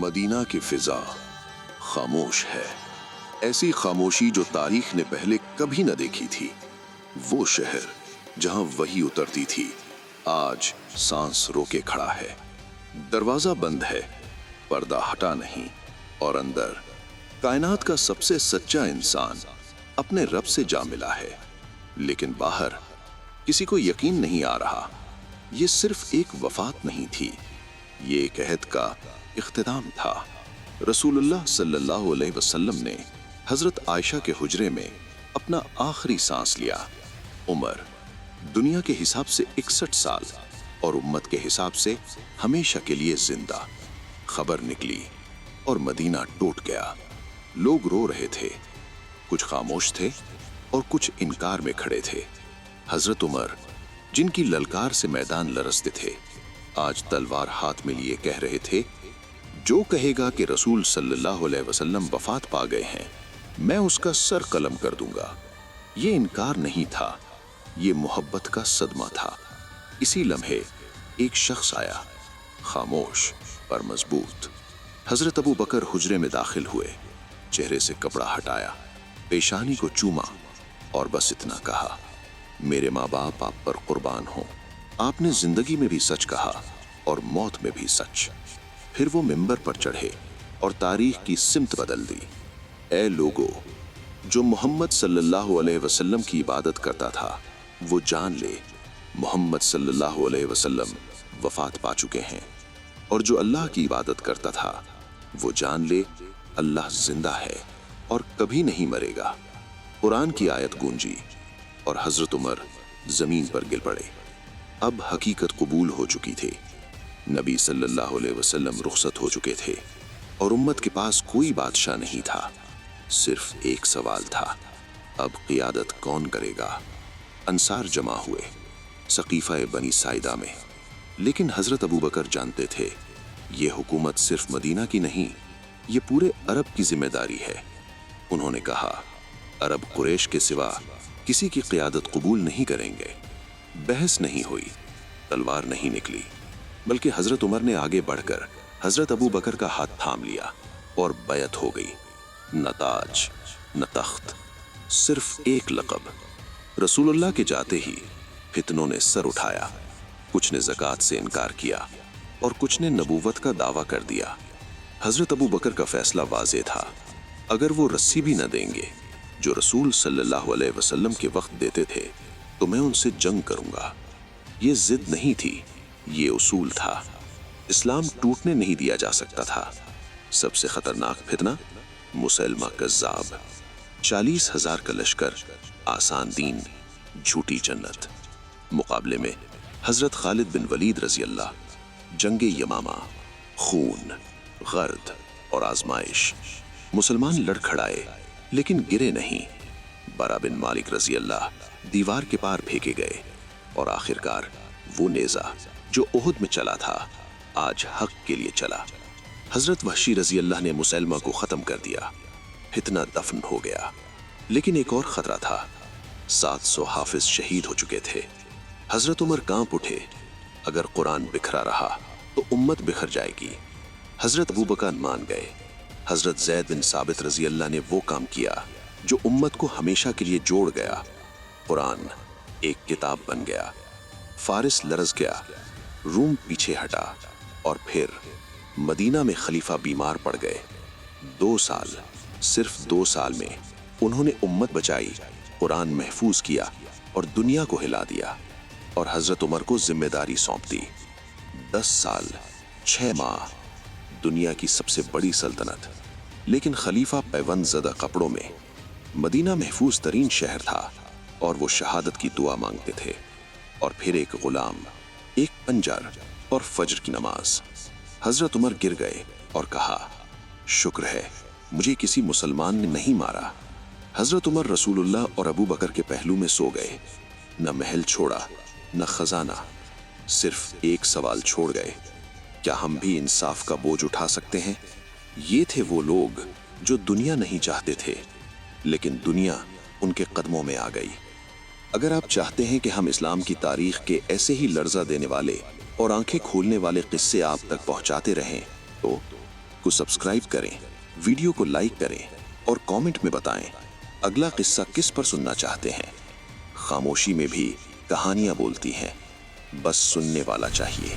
Medina की फिजा खामोश है, ऐसी खामोशी जो तारीख ने पहले कभी न देखी थी। वो शहर जहां वही उतरती थी आज सांस रोके खड़ा है। दरवाजा बंद है, पर्दा हटा नहीं, और अंदर कायनात का सबसे सच्चा इंसान अपने रब से जा मिला है। लेकिन बाहर किसी को यकीन नहीं आ रहा। ये सिर्फ एक वफात नहीं थी, ये एक अहद का इख्तिताम था। रसूलुल्लाह सल्लल्लाहु अलैहि वसल्लम ने हजरत आयशा के हुजरे में अपना आखिरी सांस लिया। उम्र दुनिया के हिसाब से 61 साल और उम्मत के हिसाब से हमेशा के लिए जिंदा। खबर निकली और मदीना टूट गया। लोग रो रहे थे, कुछ खामोश थे और कुछ इनकार में खड़े थे। हजरत उमर, जिनकी ललकार से मैदान लरसते थे, आज तलवार हाथ में लिए कह रहे थे, जो कहेगा कि रसूल सल्लल्लाहु अलैहि वसल्लम वफात पा गए हैं, मैं उसका सर कलम कर दूंगा। ये इनकार नहीं था, ये मोहब्बत का सदमा था। इसी लम्हे एक शख्स आया, खामोश पर मजबूत। हजरत अबू बकर हुजरे में दाखिल हुए, चेहरे से कपड़ा हटाया, पेशानी को चूमा और बस इतना कहा, मेरे माँ बाप आप पर कुर्बान हों। आपने जिंदगी में भी सच कहा और मौत में भी सच। फिर वो मिंबर पर चढ़े और तारीख की सिमत बदल दी। ऐ लोगो, जो मोहम्मद सल्लल्लाहु अलैहि वसल्लम की इबादत करता था, वो जान ले मोहम्मद सल्लल्लाहु अलैहि वसल्लम वफात पा चुके हैं। और जो अल्लाह की इबादत करता था, वो जान ले अल्लाह जिंदा है और कभी नहीं मरेगा। कुरान की आयत गूंजी और हजरत उमर जमीन पर गिर पड़े। अब हकीकत कबूल हो चुकी थी। नबी सल्लल्लाहु अलैहि वसल्लम रुखसत हो चुके थे और उम्मत के पास कोई बादशाह नहीं था। सिर्फ एक सवाल था, अब क़ियादत कौन करेगा? अंसार जमा हुए सकीफ़ा बनी साइदा में। लेकिन हजरत अबू बकर जानते थे, ये हुकूमत सिर्फ मदीना की नहीं, ये पूरे अरब की जिम्मेदारी है। उन्होंने कहा, अरब कुरैश के सिवा किसी की क़ियादत कबूल नहीं करेंगे। बहस नहीं हुई, तलवार नहीं निकली, बल्कि हजरत उमर ने आगे बढ़कर हजरत अबू बकर का हाथ थाम लिया और बैत हो गई। न ताज न तख्त, सिर्फ एक लक़ब। रसूलुल्लाह के जाते ही फितनों ने सर उठाया। कुछ ने ज़कात से इनकार किया और कुछ ने नबूवत का दावा कर दिया। हजरत अबू बकर का फैसला वाज़े था, अगर वो रस्सी भी न देंगे जो रसूल सल्लल्लाहु अलैहि वसल्लम के वक्त देते थे, तो मैं उनसे जंग करूंगा। ये जिद नहीं थी, ये उसूल था। इस्लाम टूटने नहीं दिया जा सकता था। सबसे खतरनाक फितना मुसैलमा कज़्ज़ाब। 40,000 का लश्कर, आसान दीन, झूठी जन्नत। मुकाबले में हजरत खालिद बिन वलीद रजी अल्लाह। जंगे यमामा, खून, गर्द और आजमाइश। मुसलमान लड़खड़ाए लेकिन गिरे नहीं। बरा बिन मालिक रजी अल्लाह दीवार के पार फेंके गए और आखिरकार वो नेजा जो ओहद में चला था, आज हक के लिए चला। हजरत वहशी रजी अल्लाह ने मुसैलमा को खत्म कर दिया। फितना दफन हो गया। लेकिन एक और खतरा था, 700 हाफिज शहीद हो चुके थे। हजरत उमर कांप उठे, अगर कुरान बिखरा रहा तो उम्मत बिखर जाएगी। हजरत अबू बकर मान गए। हजरत ज़ैद बिन साबित रजी अल्लाह ने वो काम किया जो उम्मत को हमेशा के लिए जोड़ गया। कुरान एक किताब बन गया। फारिस लरज़ गया, रूम पीछे हटा और फिर मदीना में खलीफा बीमार पड़ गए। 2 साल, सिर्फ 2 साल में उन्होंने उम्मत बचाई, कुरान महफूज किया और दुनिया को हिला दिया। और हजरत उमर को जिम्मेदारी सौंप दी। 10 साल 6 माह, दुनिया की सबसे बड़ी सल्तनत। लेकिन खलीफा पैबंद ज़दा कपड़ों में। मदीना महफूज तरीन शहर था और वो शहादत की दुआ मांगते थे। और फिर एक गुलाम, एक पंजर और फजर की नमाज। हजरत उमर गिर गए और कहा, शुक्र है मुझे किसी मुसलमान ने नहीं मारा। हजरत उमर रसूलुल्लाह और अबू बकर के पहलू में सो गए। न महल छोड़ा, न खजाना, सिर्फ एक सवाल छोड़ गए, क्या हम भी इंसाफ का बोझ उठा सकते हैं? ये थे वो लोग जो दुनिया नहीं चाहते थे, लेकिन दुनिया उनके कदमों में आ गई। अगर आप चाहते हैं कि हम इस्लाम की तारीख के ऐसे ही लर्जा देने वाले और आंखें खोलने वाले किस्से आप तक पहुंचाते रहें, तो को सब्सक्राइब करें, वीडियो को लाइक करें और कमेंट में बताएं अगला किस्सा किस पर सुनना चाहते हैं। खामोशी में भी कहानियां बोलती हैं, बस सुनने वाला चाहिए।